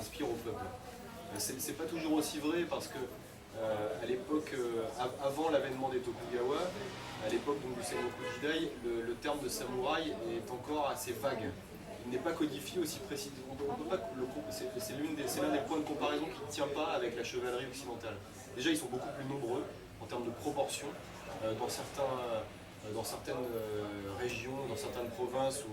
inspire au peuple. C'est pas toujours aussi vrai parce que à l'époque, avant l'avènement des Tokugawa, à l'époque du Sengoku Jidai, le terme de samouraï est encore assez vague. Il n'est pas codifié aussi précisément. C'est l'un des points de comparaison qui ne tient pas avec la chevalerie occidentale. Déjà, ils sont beaucoup plus nombreux en termes de proportion. Dans certaines régions, dans certaines provinces où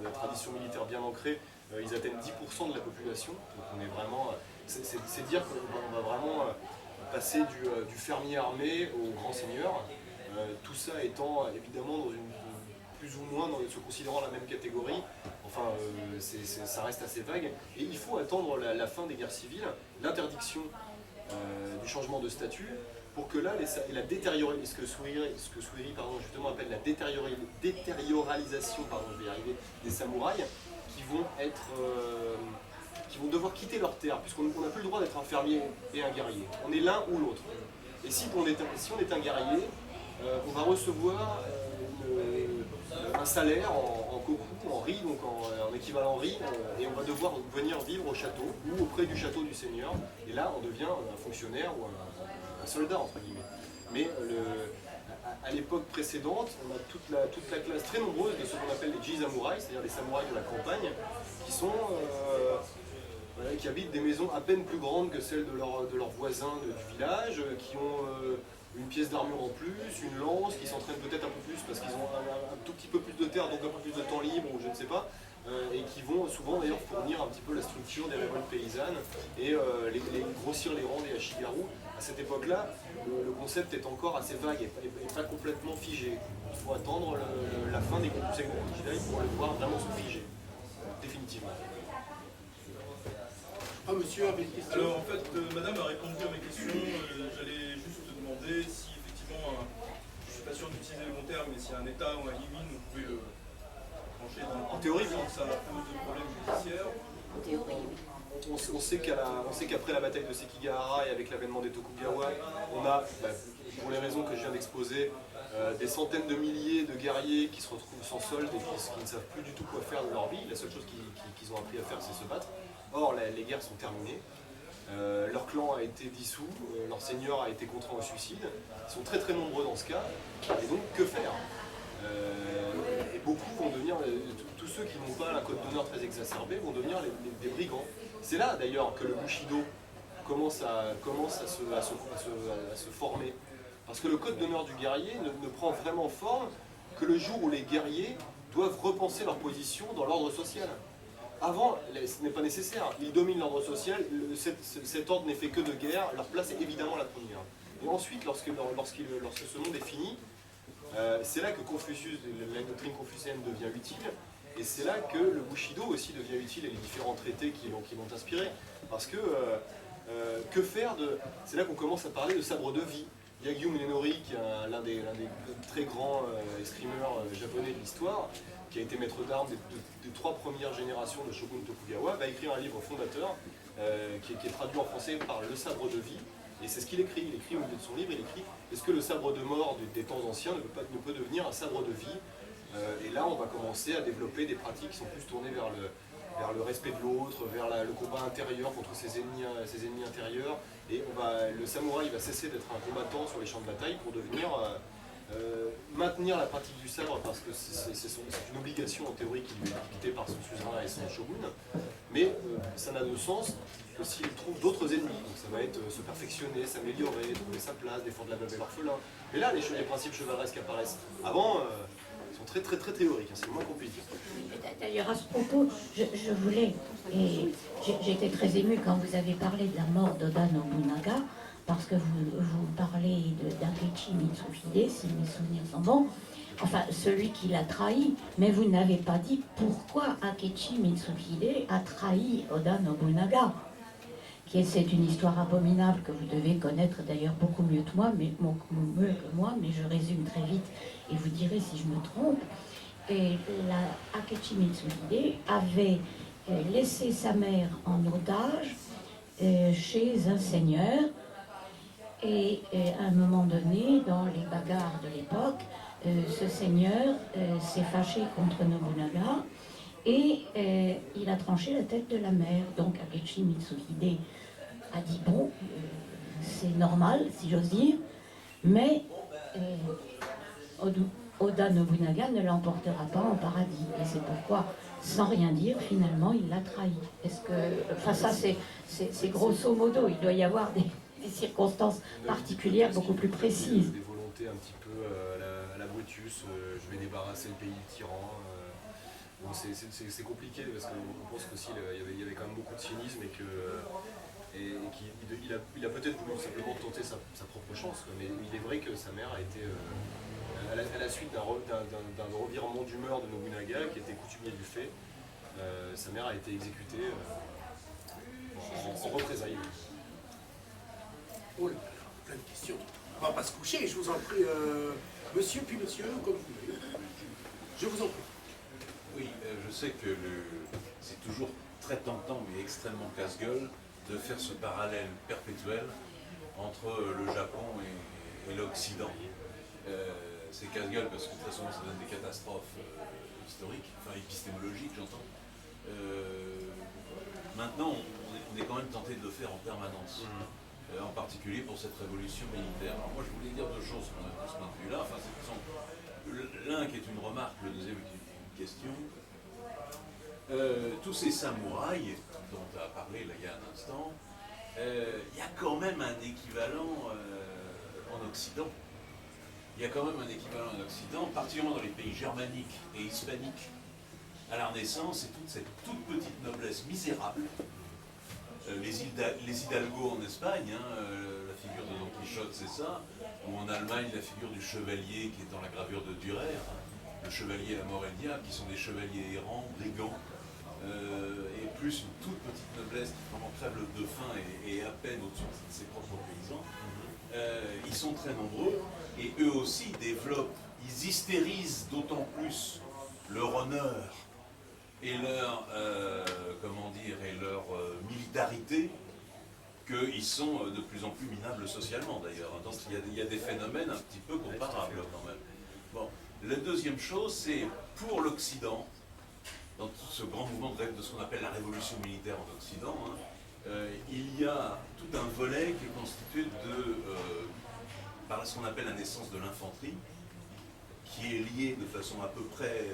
la tradition militaire bien ancrée, ils atteignent 10% de la population. Donc on est vraiment, c'est dire qu'on va vraiment passer du fermier armé au grand seigneur. Tout ça étant évidemment dans plus ou moins se considérant la même catégorie. Enfin, ça reste assez vague. Et il faut attendre la fin des guerres civiles, l'interdiction du changement de statut, pour que là, la détérioration, ce que Souiri justement appelle la détérioralisation, je vais y arriver, des samouraïs, qui vont devoir quitter leur terre, puisqu'on n'a plus le droit d'être un fermier et un guerrier. On est l'un ou l'autre. Et si on est un guerrier, on va recevoir un salaire en koku, en riz, donc en équivalent riz, et on va devoir venir vivre au château ou auprès du château du seigneur. Et là, on devient un fonctionnaire ou un soldat, entre guillemets. Mais à l'époque précédente, on a toute la classe très nombreuse de ce qu'on appelle les jisamurai, c'est-à-dire les samouraïs de la campagne, qui habitent des maisons à peine plus grandes que celles de leurs voisins du village, qui ont une pièce d'armure en plus, une lance, qui s'entraînent peut-être un peu plus parce qu'ils ont un tout petit peu plus de terre, donc un peu plus de temps libre, ou je ne sais pas, et qui vont souvent d'ailleurs fournir un petit peu la structure des révoltes paysannes et grossir les rangs des Ashigaru. À cette époque-là, le concept est encore assez vague et pas complètement figé. Il faut attendre la fin des Sengoku Jidai pour le voir vraiment se figer, définitivement. Ah, monsieur avait une question. Alors en fait, madame a répondu à mes questions. J'allais juste te demander si effectivement, je ne suis pas sûr d'utiliser le bon terme, mais si un État ou un Yimin, vous pouvez le trancher dans en théorie, sans que ça pose de problème judiciaire. En théorie, oui. On sait qu'après la bataille de Sekigahara et avec l'avènement des Tokugawa, on a, pour les raisons que je viens d'exposer, des centaines de milliers de guerriers qui se retrouvent sans solde et qui ne savent plus du tout quoi faire de leur vie. La seule chose qu'ils ont appris à faire, c'est se battre. Or, les guerres sont terminées. Leur clan a été dissous, leur seigneur a été contraint au suicide. Ils sont très très nombreux dans ce cas. Et donc, que faire? Et beaucoup vont devenir, tous ceux qui n'ont pas un code d'honneur très exacerbé vont devenir des brigands. C'est là d'ailleurs que le Bushido commence à se former. Parce que le code d'honneur du guerrier ne prend vraiment forme que le jour où les guerriers doivent repenser leur position dans l'ordre social. Avant, ce n'est pas nécessaire. Ils dominent l'ordre social, cet ordre n'est fait que de guerre, leur place est évidemment la première. Et ensuite, lorsque ce monde est fini, c'est là que la doctrine confucéenne devient utile, et c'est là que le Bushido aussi devient utile, et les différents traités qui l'ont inspiré. Parce que faire de... C'est là qu'on commence à parler de sabre de vie. Yagyu Munenori, qui est l'un des très grands escrimeurs japonais de l'histoire, qui a été maître d'armes des 3 premières générations de Shogun Tokugawa, va écrire un livre fondateur qui est traduit en français par Le sabre de vie. Et c'est ce qu'il écrit. Il écrit au milieu de son livre, il écrit « Est-ce que le sabre de mort des temps anciens ne peut devenir un sabre de vie ?» Et là, on va commencer à développer des pratiques qui sont plus tournées vers le respect de l'autre, vers le combat intérieur contre ses ennemis intérieurs. Et le samouraï va cesser d'être un combattant sur les champs de bataille pour devenir... maintenir la pratique du sabre parce que c'est une obligation en théorie qui lui est dictée par son suzerain et son shogun, mais ça n'a de sens que s'il trouve d'autres ennemis. Donc ça va être se perfectionner, s'améliorer, trouver sa place, défendre la veuve et l'orphelin. Mais là, les principes chevaleresques apparaissent. Avant, ils sont très très très théoriques, c'est le moins qu'on puisse dire. D'ailleurs, à ce propos, je voulais, et j'étais très émue quand vous avez parlé de la mort d'Oda Nobunaga, parce que vous parlez d'Akechi Mitsuhide, si mes souvenirs sont bons, enfin celui qui l'a trahi, mais vous n'avez pas dit pourquoi Akechi Mitsuhide a trahi Oda Nobunaga. C'est une histoire abominable que vous devez connaître d'ailleurs beaucoup mieux que moi, mais je résume très vite et vous direz si je me trompe. Et Akechi Mitsuhide avait laissé sa mère en otage chez un seigneur. Et à un moment donné, dans les bagarres de l'époque, ce seigneur s'est fâché contre Nobunaga et il a tranché la tête de la mère. Donc Akechi Mitsuhide a dit bon, c'est normal si j'ose dire, mais Oda Nobunaga ne l'emportera pas en paradis. Et c'est pourquoi, sans rien dire, finalement, il l'a trahi. Est-ce que, enfin ça c'est grosso modo, il doit y avoir des circonstances particulières beaucoup plus précises. Des volontés un petit peu à la Brutus, je vais débarrasser le pays du tyran. Bon, c'est compliqué parce qu'on pense qu'aussi il y avait quand même beaucoup de cynisme et qu'il a peut-être voulu simplement tenter sa propre chance. Mais il est vrai que sa mère a été, à la suite d'un revirement d'humeur de Nobunaga, qui était coutumier du fait, sa mère a été exécutée en représailles. Oh là là, plein de questions. On va pas se coucher, je vous en prie. Monsieur, puis monsieur, comme vous voulez. Je vous en prie. Oui, je sais que c'est toujours très tentant, mais extrêmement casse-gueule, de faire ce parallèle perpétuel entre le Japon et l'Occident. C'est casse-gueule parce que très souvent ça donne des catastrophes historiques, enfin épistémologiques j'entends. Maintenant, on est quand même tenté de le faire en permanence. En particulier pour cette révolution militaire. Alors moi je voulais dire deux choses de ce point de vue-là. Enfin, l'un qui est une remarque, le deuxième qui est une question. Tous ces samouraïs dont tu as parlé là, il y a un instant, il y a quand même un équivalent en Occident. Il y a quand même un équivalent en Occident, particulièrement dans les pays germaniques et hispaniques. À la Renaissance, c'est toute cette toute petite noblesse misérable. Les hidalgos en Espagne, la figure de Don Quichotte c'est ça, ou en Allemagne la figure du chevalier qui est dans la gravure de Dürer, le chevalier à mort et le diable, qui sont des chevaliers errants, brigands, et plus une toute petite noblesse qui vraiment crève de faim et à peine au-dessus de ses propres paysans. Ils sont très nombreux et eux aussi développent, ils hystérisent d'autant plus leur honneur et leur, militarité, qu'ils sont de plus en plus minables socialement d'ailleurs. Donc il y a des phénomènes un petit peu comparables quand même. Bon. La deuxième chose, c'est pour l'Occident, dans tout ce grand mouvement de ce qu'on appelle la révolution militaire en Occident, il y a tout un volet qui est constitué par ce qu'on appelle la naissance de l'infanterie, qui est lié de façon à peu près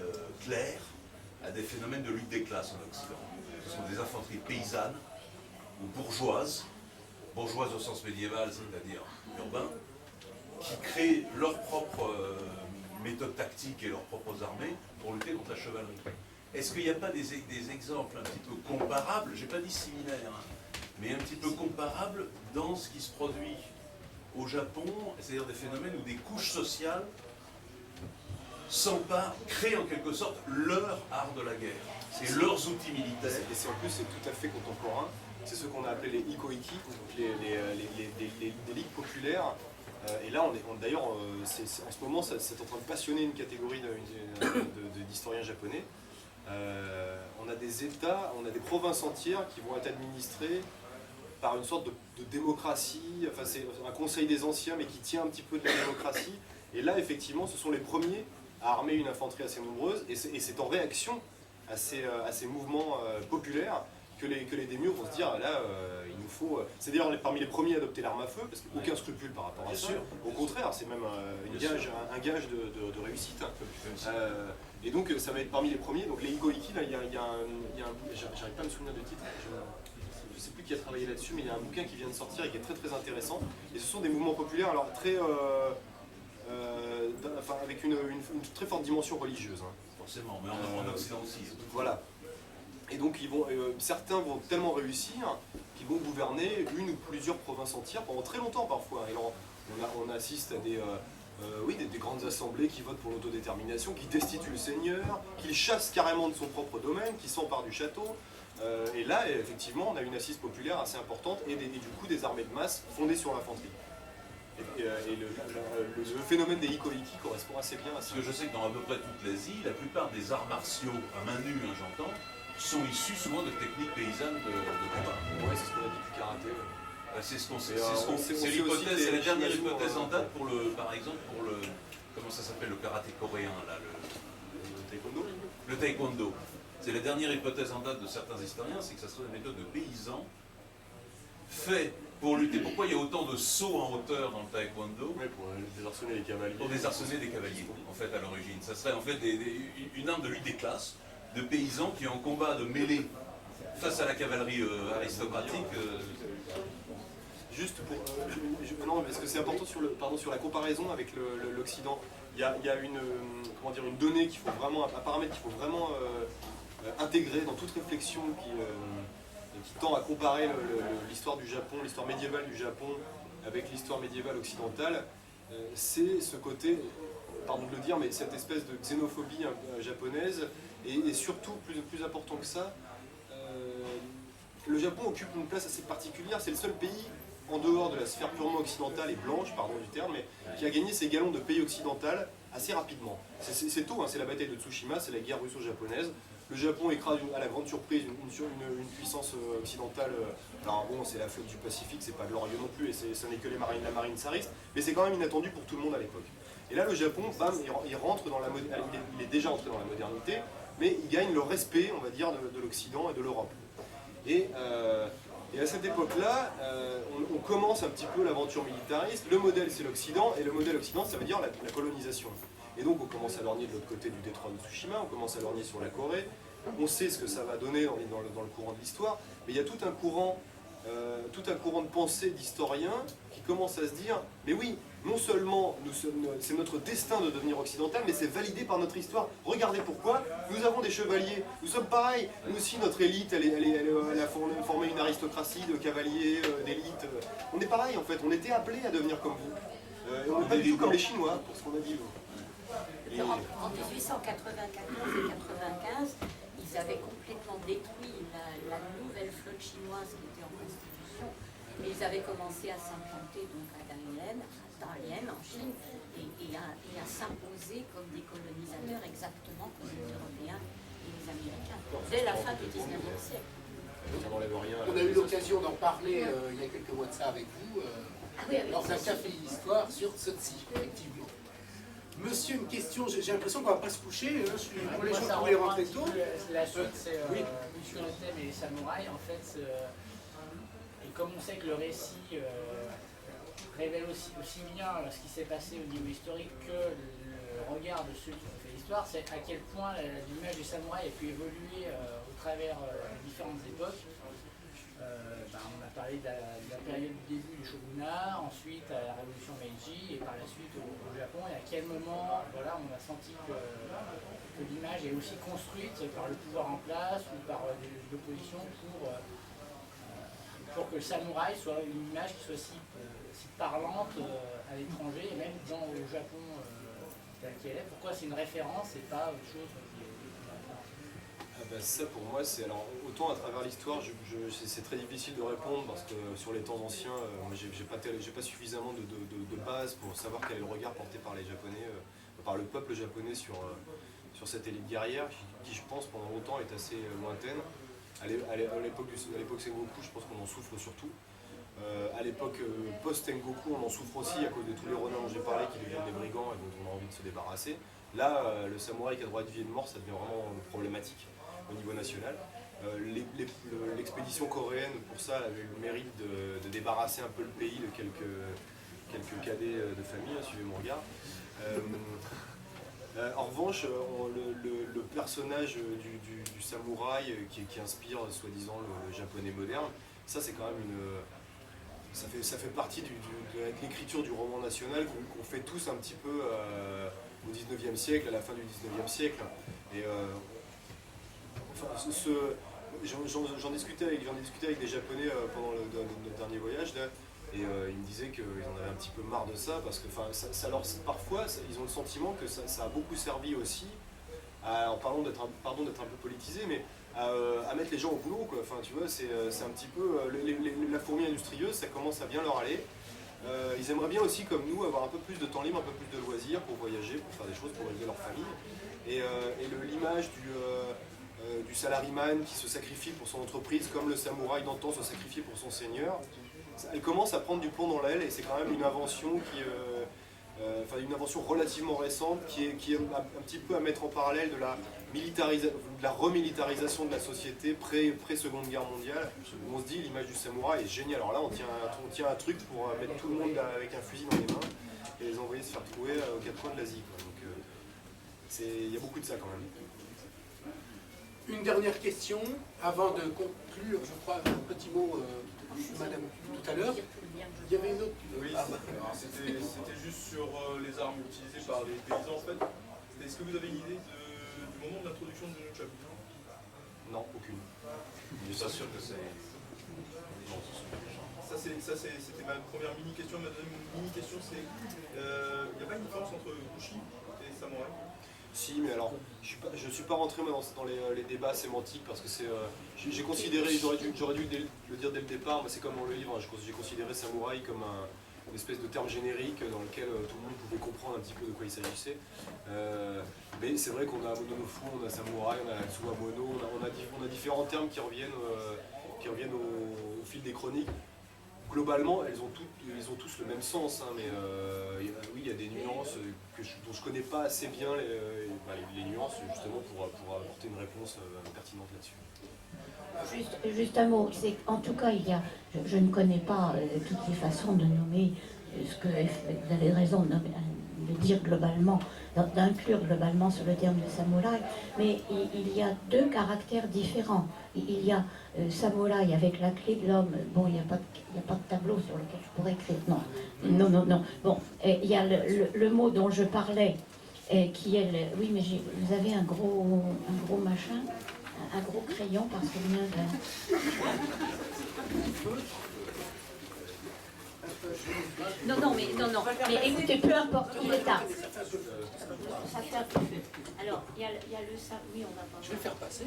claire à des phénomènes de lutte des classes en Occident. Ce sont des infanteries paysannes ou bourgeoises au sens médiéval, c'est-à-dire urbain, qui créent leur propre méthode tactique et leurs propres armées pour lutter contre la chevalerie. Est-ce qu'il n'y a pas des exemples un petit peu comparables, j'ai pas dit similaires, mais un petit peu comparables dans ce qui se produit au Japon, c'est-à-dire des phénomènes où des couches sociales créent en quelque sorte leur art de la guerre, c'est leurs outils militaires. Et c'est en plus c'est tout à fait contemporain, c'est ce qu'on a appelé les ikoiki, donc les ligues populaires. Et là, d'ailleurs, en ce moment, c'est en train de passionner une catégorie d'historiens japonais. On a des États, on a des provinces entières qui vont être administrées par une sorte de démocratie, enfin c'est un conseil des anciens, mais qui tient un petit peu de la démocratie. Et là, effectivement, ce sont les premiers à armer une infanterie assez nombreuse, et c'est en réaction à ces mouvements populaires que les daimyos vont se dire, là, il nous faut... C'est d'ailleurs parmi les premiers à adopter l'arme à feu, parce qu'il n'y a aucun scrupule par rapport à ça. Au contraire, c'est même un gage de réussite. Et donc, ça va être parmi les premiers. Donc les Ikoiki, là, j'arrive pas à me souvenir de titre, je ne sais plus qui a travaillé là-dessus, mais il y a un bouquin qui vient de sortir et qui est très très intéressant. Et ce sont des mouvements populaires, alors très... avec une très forte dimension religieuse. Forcément, mais en Occident aussi. Voilà. Et donc certains vont tellement réussir qu'ils vont gouverner une ou plusieurs provinces entières pendant très longtemps parfois. Et alors, on assiste à des grandes assemblées qui votent pour l'autodétermination, qui destituent le seigneur, qui le chassent carrément de son propre domaine, qui s'emparent du château. Et là, effectivement, on a une assise populaire assez importante et du coup des armées de masse fondées sur l'infanterie. Le phénomène des Ikoiki correspond assez bien à ça. Parce que je sais que dans à peu près toute l'Asie, la plupart des arts martiaux, à main nue, j'entends, sont issus souvent de techniques paysannes de combat. Oui, c'est ce qu'on a dit du karaté. C'est ce qu'on sait. C'est l'hypothèse, c'est la dernière hypothèse en date par exemple, pour le comment ça s'appelle, le karaté coréen là, le taekwondo. Le taekwondo. C'est la dernière hypothèse en date de certains historiens, c'est que ça serait une méthode de paysans fait pour lutter. Pourquoi il y a autant de sauts en hauteur dans le taekwondo? Ouais, pour désarçonner les cavaliers. Pour désarçonner des cavaliers, en fait, à l'origine. Ça serait en fait une arme de lutte des classes, de paysans qui en combat de mêlée face à la cavalerie aristocratique. Juste pour... non, parce que c'est important sur la comparaison avec l'Occident. Il y a une, comment dire, une donnée qu'il faut vraiment, un paramètre qu'il faut vraiment intégrer dans toute réflexion qui tend à comparer l'histoire du Japon, l'histoire médiévale du Japon avec l'histoire médiévale occidentale. C'est ce côté, pardon de le dire, mais cette espèce de xénophobie japonaise, et surtout, plus important que ça, le Japon occupe une place assez particulière. C'est le seul pays en dehors de la sphère purement occidentale et blanche, pardon du terme, mais qui a gagné ses galons de pays occidental assez rapidement. C'est tôt, hein, c'est la bataille de Tsushima, c'est la guerre russo-japonaise. Le Japon écrase à la grande surprise une puissance occidentale. Alors bon, c'est la flotte du Pacifique, c'est pas glorieux non plus, et ça n'est que la marine tsariste, mais c'est quand même inattendu pour tout le monde à l'époque. Et là, le Japon, bam, il rentre dans il est déjà entré dans la modernité, mais il gagne le respect, on va dire, de l'Occident et de l'Europe. Et à cette époque-là, on commence un petit peu l'aventure militariste. Le modèle, c'est l'Occident, et le modèle occident, ça veut dire la colonisation. Et donc, on commence à lorgner de l'autre côté du détroit de Tsushima, on commence à lorgner sur la Corée. On sait ce que ça va donner dans le courant de l'histoire, mais il y a tout un courant de pensée d'historiens qui commence à se dire, mais oui, non seulement c'est notre destin de devenir occidental, mais c'est validé par notre histoire. Regardez pourquoi, nous avons des chevaliers, nous sommes pareils, nous aussi notre élite, elle a formé une aristocratie de cavaliers, d'élite. On est pareil en fait, on était appelés à devenir comme vous. Et on n'est pas du tout comme les Chinois, pour ce qu'on a dit. En 1894 et 95, ils avaient complètement détruit la nouvelle flotte chinoise qui était en constitution, mais ils avaient commencé à s'implanter donc à Dalian, en Chine, et à s'imposer comme des colonisateurs exactement comme les Européens et les Américains, dès la fin du 19e siècle. On a eu l'occasion d'en parler il y a quelques mois de ça avec vous, dans un café d'histoire sur Sochi, effectivement. Monsieur, une question, j'ai l'impression qu'on ne va pas se coucher, hein, pour les gens qui voulaient rentrer tôt. La suite, c'est sur le thème et les samouraïs, en fait, et comme on sait que le récit révèle aussi bien ce qui s'est passé au niveau historique que le regard de ceux qui ont fait l'histoire, c'est à quel point l'image du samouraï a pu évoluer au travers des différentes époques. On a parlé de la période du début du shogunat, ensuite à la révolution Meiji et par la suite au Japon, et à quel moment voilà, on a senti que l'image est aussi construite par le pouvoir en place ou par l'opposition pour que le samouraï soit une image qui soit si parlante à l'étranger et même au Japon tel qu'elle est. Pourquoi c'est une référence et pas autre chose qui est... Ça pour moi, c'est alors autant à travers l'histoire, c'est très difficile de répondre parce que sur les temps anciens, j'ai pas suffisamment de base pour savoir quel est le regard porté par les Japonais, par le peuple japonais sur cette élite guerrière qui je pense pendant longtemps est assez lointaine. À l'époque Sengoku, je pense qu'on en souffre surtout. À l'époque post-Sengoku, on en souffre aussi à cause de tous les renards dont j'ai parlé qui deviennent des brigands et dont on a envie de se débarrasser. Là, le samouraï qui a droit de vie et de mort, ça devient vraiment problématique au niveau national. L'expédition coréenne, pour ça, avait eu le mérite de débarrasser un peu le pays de quelques cadets de famille, suivez mon regard. En revanche, le personnage du samouraï qui inspire soi-disant le japonais moderne, ça c'est quand même ça fait partie de l'écriture du roman national qu'on fait tous un petit peu au 19e siècle, à la fin du 19e siècle. Et j'en discutais avec des Japonais pendant notre dernier voyage là, et ils me disaient qu'ils en avaient un petit peu marre de ça parce que parfois ils ont le sentiment que ça a beaucoup servi aussi pardon d'être un peu politisé, mais à mettre les gens au boulot quoi. Enfin tu vois, c'est un petit peu la fourmi industrieuse, ça commence à bien leur aller. Ils aimeraient bien aussi, comme nous, avoir un peu plus de temps libre, un peu plus de loisirs pour voyager, pour faire des choses, pour élever leur famille. Et l'image du salariman qui se sacrifie pour son entreprise, comme le samouraï d'antan se sacrifiait pour son seigneur, elle commence à prendre du plomb dans l'aile, et c'est quand même une invention une invention relativement récente qui est un petit peu à mettre en parallèle de la de la remilitarisation de la société pré-Seconde Guerre mondiale, où on se dit l'image du samouraï est géniale. Alors là, on tient un truc pour mettre tout le monde avec un fusil dans les mains et les envoyer se faire trouver aux quatre coins de l'Asie. Donc il y a beaucoup de ça quand même. Une dernière question, avant de conclure, je crois, un petit mot, madame, tout à l'heure. Il y avait une autre. Oui, c'était juste sur les armes utilisées par les paysans en fait. Est-ce que vous avez une idée du moment de l'introduction du nunchaku? Non, aucune. Je suis pas sûr que c'est... Non, C'était ma première mini-question. Ma deuxième mini-question, c'est il n'y a pas une différence entre Bushi et samouraï? Si, mais alors, je ne suis pas rentré moi, dans les débats sémantiques parce que c'est. J'ai considéré, j'aurais dû le dire dès le départ, mais c'est comme dans le livre, j'ai considéré samouraï comme une espèce de terme générique dans lequel tout le monde pouvait comprendre un petit peu de quoi il s'agissait. Mais c'est vrai qu'on a Mononofu, on a samouraï, on a Tsuwamono, on a différents termes qui reviennent au fil des chroniques. Globalement, ils ont tous le même sens, hein, mais oui, il y a des nuances dont je ne connais pas assez bien les nuances, justement, pour apporter une réponse pertinente là-dessus. Juste un mot, en tout cas, je ne connais pas toutes les façons de nommer ce que vous avez raison de dire globalement, d'inclure globalement sur le terme de samouraï, mais il y a deux caractères différents. Il y a samouraï avec la clé de l'homme. Bon, il n'y a pas de tableau sur lequel je pourrais écrire. Non. Bon, il y a le mot dont je parlais, qui est le... Oui, mais vous avez un gros machin, un gros crayon, parce que le mien... Non, mais écoutez, peu importe, il est tard. Ça fait un peu. Alors, il y a le samouraï, oui, on va pas. Je vais le faire passer.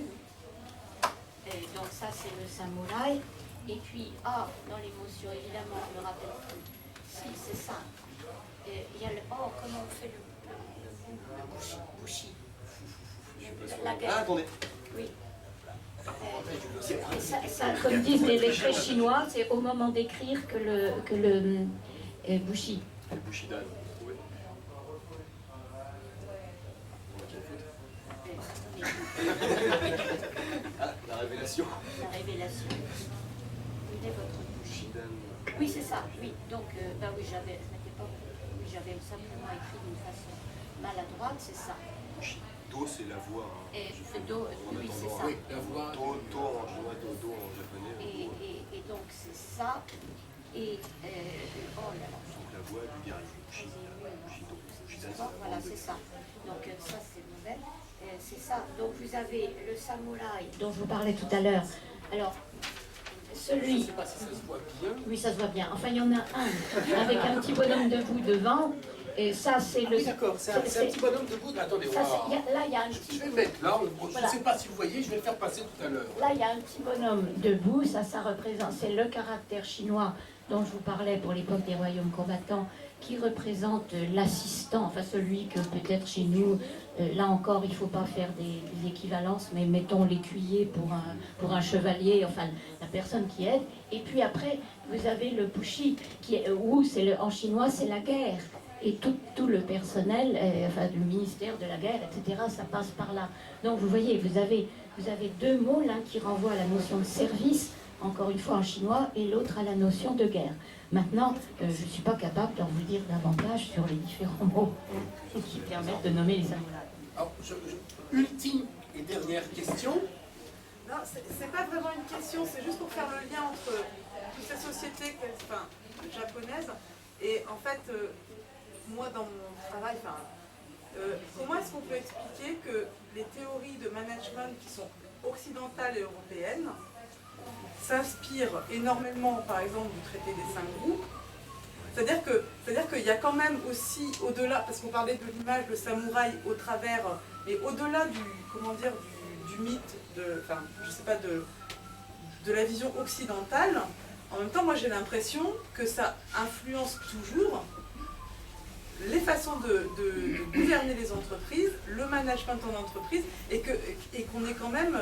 Donc ça, c'est le samouraï. Et puis, dans l'émotion, évidemment, je me rappelle plus. Si, c'est ça. Il y a le... Oh, comment on fait le bushi. La guerre. Ah, attendez. Oui. Ça, comme disent les lettrés chinois, c'est au moment d'écrire que le bushi. Le bushidan. Oui. Ah, la révélation. La révélation. Où est votre bushidan? Oui, c'est ça. Oui. Donc, oui, j'avais simplement écrit d'une façon maladroite, c'est ça. Do, c'est la voix. Hein. Do, oui, c'est ça. Oui, la voix. Do en chinois, do en japonais. Et donc, c'est ça. Et, oh là là. Donc la voix du guerrier. Bushido. Voilà, c'est ça. Donc, ça, c'est mauvais. C'est ça. Donc, vous avez le samouraï dont je vous parlais tout à l'heure. Alors, celui... Je ne sais pas si ça se voit bien. Oui, ça se voit bien. Enfin, il y en a un avec un petit bonhomme debout devant. Et ça, c'est le... Oui, d'accord, c'est un petit bonhomme debout. Attendez, ça, là, il y a un petit... Je vais le mettre là, je ne sais pas si vous voyez, je vais le faire passer tout à l'heure. Là, il y a un petit bonhomme debout, ça représente, c'est le caractère chinois dont je vous parlais pour l'époque des royaumes combattants, qui représente l'assistant, enfin celui que peut-être chez nous, là encore, il ne faut pas faire des équivalences, mais mettons l'écuyer pour un chevalier, enfin la personne qui aide. Et puis après, vous avez le bushi, en chinois, c'est la guerre. Et tout le personnel, le ministère de la guerre, etc., ça passe par là. Donc vous voyez, vous avez deux mots là qui renvoient à la notion de service, encore une fois en chinois, et l'autre à la notion de guerre. Maintenant, je ne suis pas capable d'en vous dire davantage sur les différents mots qui permettent de nommer les samouraïs. Alors, ultime et dernière question. Non, c'est pas vraiment une question, c'est juste pour faire le lien entre toutes ces sociétés japonaises et en fait... moi, dans mon travail, comment est-ce qu'on peut expliquer que les théories de management qui sont occidentales et européennes s'inspirent énormément, par exemple, du traité des 5 groupes? C'est-à-dire qu'il y a quand même aussi, au-delà, parce qu'on parlait de l'image de samouraï au travers, mais au-delà du mythe, de la vision occidentale, en même temps, moi j'ai l'impression que ça influence toujours les façons de gouverner les entreprises, le management en entreprise, et qu'on est quand même,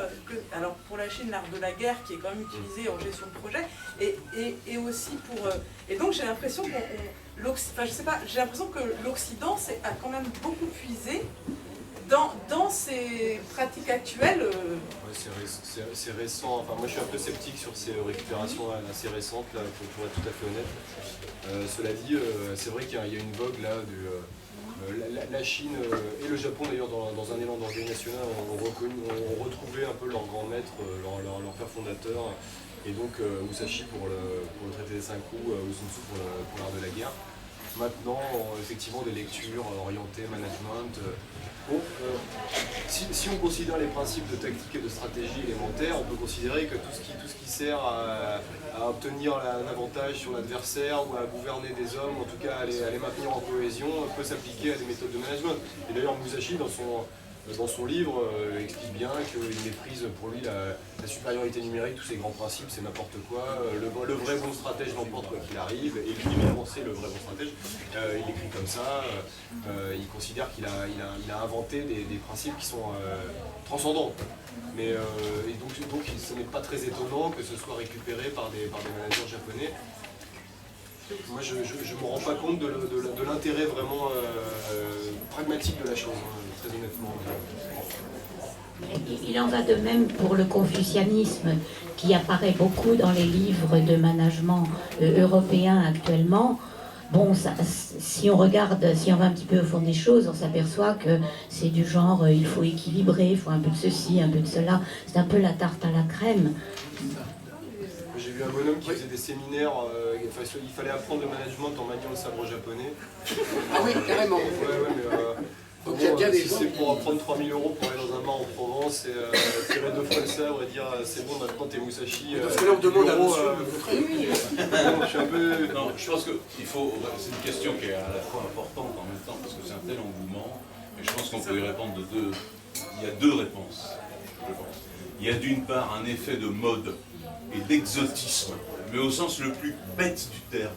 alors pour la Chine, l'art de la guerre qui est quand même utilisé en gestion de projet, et aussi pour... et donc j'ai l'impression j'ai l'impression que l'Occident a quand même beaucoup puisé dans ces pratiques actuelles... Ouais, c'est récent, enfin moi je suis un peu sceptique sur ces récupérations assez récentes, là, pour être tout à fait honnête. Cela dit, c'est vrai qu'il y a une vogue là, la Chine et le Japon d'ailleurs dans un élan d'orgueil national ont retrouvé un peu leur grand maître, leur père fondateur, et donc Musashi pour le traité des 5 coups, ou Sun Tzu pour l'art de la guerre. Maintenant, effectivement, des lectures orientées, management. Si on considère les principes de tactique et de stratégie élémentaires, on peut considérer que tout ce qui sert à obtenir un avantage sur l'adversaire ou à gouverner des hommes, en tout cas à les maintenir en cohésion, peut s'appliquer à des méthodes de management. Et d'ailleurs, Musashi, dans son livre, explique bien qu'il méprise pour lui la supériorité numérique, tous ces grands principes, c'est n'importe quoi. Le vrai bon stratège l'emporte quoi qu'il arrive, et évidemment c'est le vrai bon stratège. Il écrit comme ça, il considère qu'il a inventé des principes qui sont transcendants. Mais donc ce n'est pas très étonnant que ce soit récupéré par des managers japonais. Moi, je ne me rends pas compte de l'intérêt vraiment pragmatique de la chose, très honnêtement. Il en va de même pour le confucianisme, qui apparaît beaucoup dans les livres de management européens actuellement. Bon, si on regarde, si on va un petit peu au fond des choses, on s'aperçoit que c'est du genre, il faut équilibrer, il faut un peu de ceci, un peu de cela. C'est un peu la tarte à la crème. J'ai vu un bonhomme qui faisait des séminaires, il fallait apprendre le management en maniant le sabre japonais. Ah oui, carrément. Ouais, mais donc il y a bien des si c'est pour apprendre 3 000 € pour aller dans un bar en Provence et tirer 2 fois le sabre et dire c'est bon, maintenant t'es Musashi. Parce que là on demande à monsieur je suis un peu... Non, je pense que c'est une question qui est à la fois importante en même temps, parce que c'est un tel engouement, et je pense qu'on peut y répondre il y a deux réponses, je pense. Il y a d'une part un effet de mode et d'exotisme, mais au sens le plus bête du terme.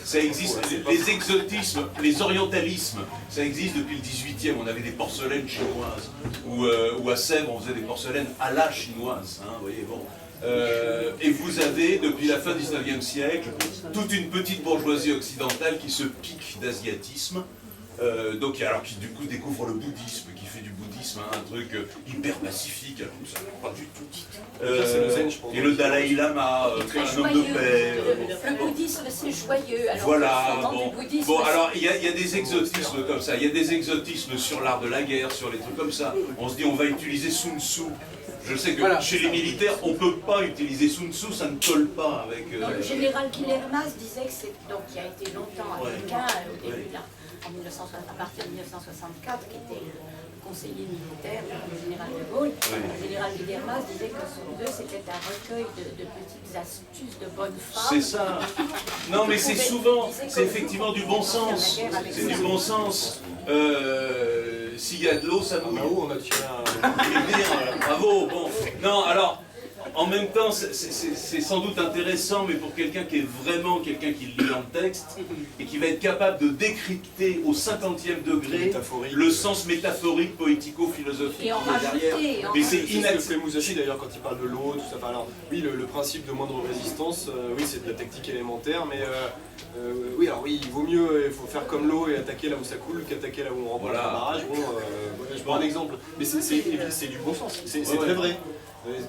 Ça existe, les exotismes, les orientalismes, ça existe depuis le 18e. On avait des porcelaines chinoises, ou à Sèvres, on faisait des porcelaines à la chinoise. Hein, vous voyez, bon. Et vous avez, depuis la fin du 19e siècle, toute une petite bourgeoisie occidentale qui se pique d'asiatisme, alors qui du coup découvre le bouddhisme, qui fait du bouddhisme un truc hyper pacifique, alors que ça pas du tout. Et le Dalai Lama, un homme de paix. Le bouddhisme, c'est joyeux. Alors voilà, bon, alors il y a des exotismes comme ça, il y a des exotismes sur l'art de la guerre, sur les trucs comme ça. On se dit on va utiliser Sun Tzu. Je sais que chez les militaires, on ne peut pas utiliser Sun Tzu, ça ne colle pas avec... Le général Killermas disait que c'est... Donc il a été longtemps américain au début, là, à partir de 1964, qui était le conseiller militaire du général de Gaulle. Le général Killermas disait que Sun Tzu, c'était un recueil de petites astuces de bonne femme. C'est ça. Non mais c'est souvent, c'est effectivement du bon sens. C'est du bon sens. S'il y a de l'eau, ça mouille. On a tiré un... Bravo, bon. Non, alors, en même temps, c'est sans doute intéressant, mais pour quelqu'un qui est vraiment quelqu'un qui lit dans le texte, et qui va être capable de décrypter au 50e degré le sens métaphorique, poético-philosophique qu'il y a derrière. Mais c'est ce que fait Musashi d'ailleurs quand il parle de l'eau, tout ça. Enfin, alors, oui, le principe de moindre résistance, oui, c'est de la tactique élémentaire, mais il vaut mieux, il faut faire comme l'eau et attaquer là où ça coule qu'attaquer là où on remporte un barrage. Bon, je prends un exemple, mais c'est du bon sens, c'est très vrai.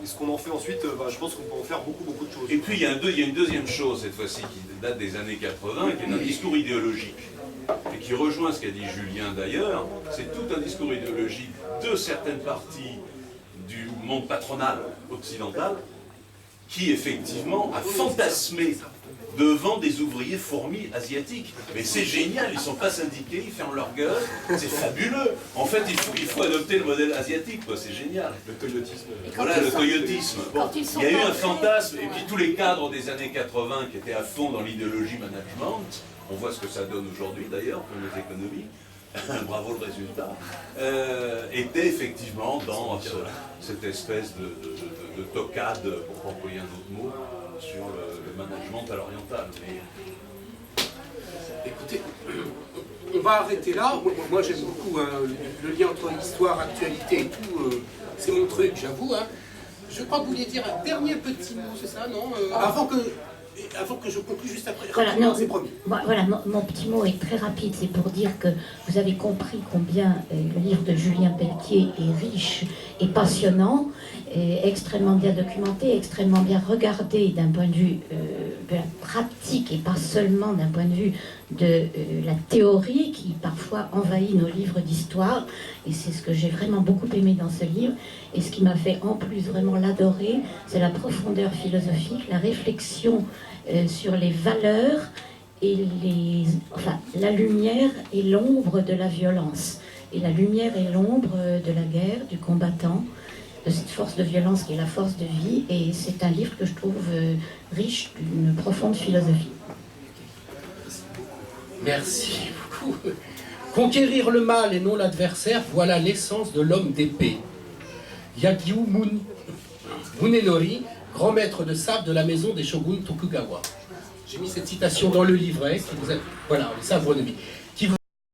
Ce qu'on en fait ensuite, je pense qu'on peut en faire beaucoup de choses. Et puis il y a une deuxième chose cette fois-ci qui date des années 80, qui est un discours idéologique. Et qui rejoint ce qu'a dit Julien d'ailleurs, c'est tout un discours idéologique de certaines parties du monde patronal occidental qui effectivement a fantasmé devant des ouvriers fourmis asiatiques. Mais c'est génial, ils ne sont pas syndiqués, ils ferment leur gueule, c'est fabuleux. En fait, il faut adopter le modèle asiatique, quoi. C'est génial. Le toyotisme. Voilà, le toyotisme. Bon, il y a eu un fantasme, et puis tous les cadres des années 80 qui étaient à fond dans l'idéologie management, on voit ce que ça donne aujourd'hui d'ailleurs pour nos économies, bravo le résultat, étaient effectivement dans cette espèce de tocade, pour pas employer un autre mot, sur le management à l'oriental. Mais... Écoutez, on va arrêter là. Moi j'aime beaucoup le lien entre histoire, actualité et tout. C'est mon truc, j'avoue. Je crois que vous vouliez dire un dernier petit mot, c'est ça, non avant que je conclue juste après. Voilà, non, c'est promis. Voilà, mon petit mot est très rapide, c'est pour dire que vous avez compris combien le livre de Julien Pelletier est riche et passionnant, et extrêmement bien documenté, extrêmement bien regardé d'un point de vue pratique et pas seulement d'un point de vue de la théorie qui parfois envahit nos livres d'histoire, et c'est ce que j'ai vraiment beaucoup aimé dans ce livre, et ce qui m'a fait en plus vraiment l'adorer, c'est la profondeur philosophique, la réflexion sur les valeurs et la lumière et l'ombre de la violence, et la lumière et l'ombre de la guerre, du combattant, de cette force de violence qui est la force de vie, et c'est un livre que je trouve riche d'une profonde philosophie. Merci beaucoup. Conquérir le mal et non l'adversaire, voilà l'essence de l'homme d'épée. Yagyu Munenori, grand maître de sable de la maison des shoguns Tokugawa. J'ai mis cette citation dans le livret. Voilà, les sabres ennemis.